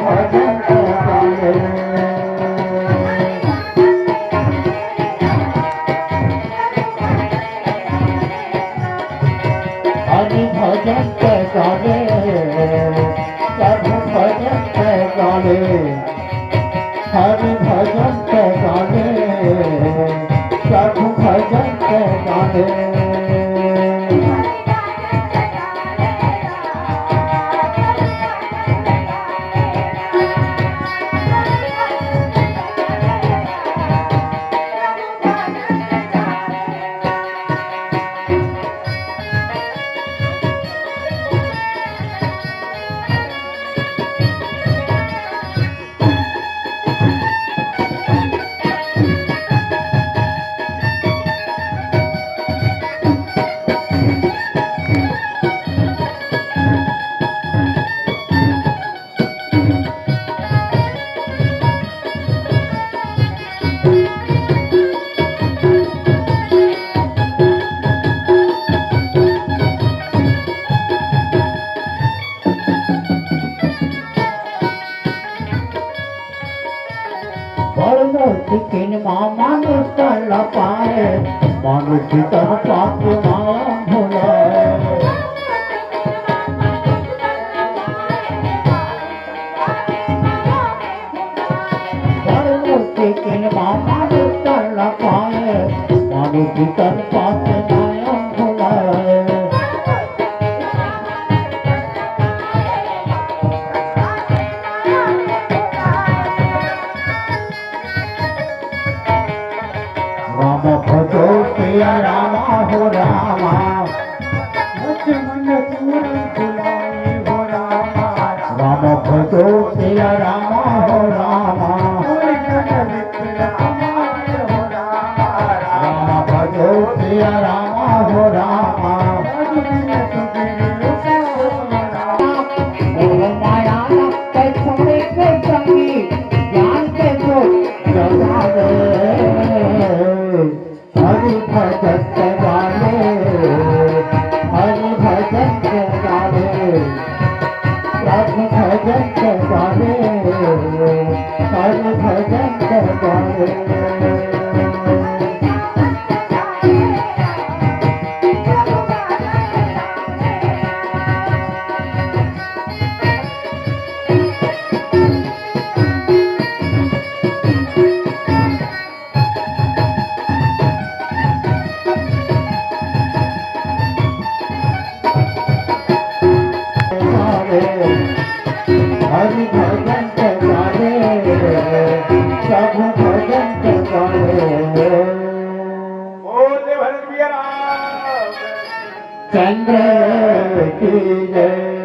भजन गाले हरि भजन गाले सब भजन गाले हरि भजन गाले सब भजन गाले किन मानुष कर पाए मनुष्य तन पाप माया भुलाए किन मानुष कर पाए मनुष्य तन पाप माया भुलाए राम भजो प्रिया रामा हो रामा लक्ष्मण पूरन बुलाए हो रामा राम भजो प्रिया रामा हो रामा राम भजो प्रिया रामा हो रामा माया के छोड़े के संगी ज्ञान के जो जगा हरि भजन गाले हरि भजन गाले सब भजन गाले हरि भजन गाले हरि भजन गाले सब भजन गाले चंद्र की जय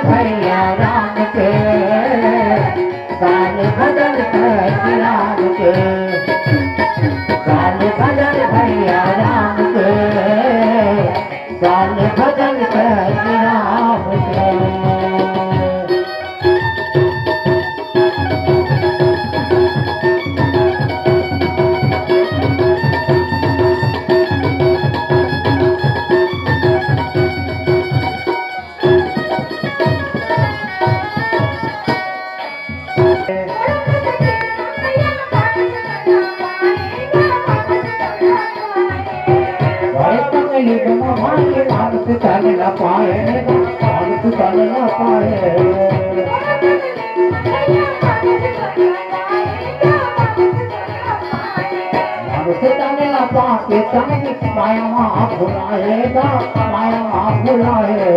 भैया राम के भजन राम के भजन भैया राम के भजन राम के चल न पाए चल न पाए पाके तने माया माँ भुलाएगा, माया माँ भुलाए।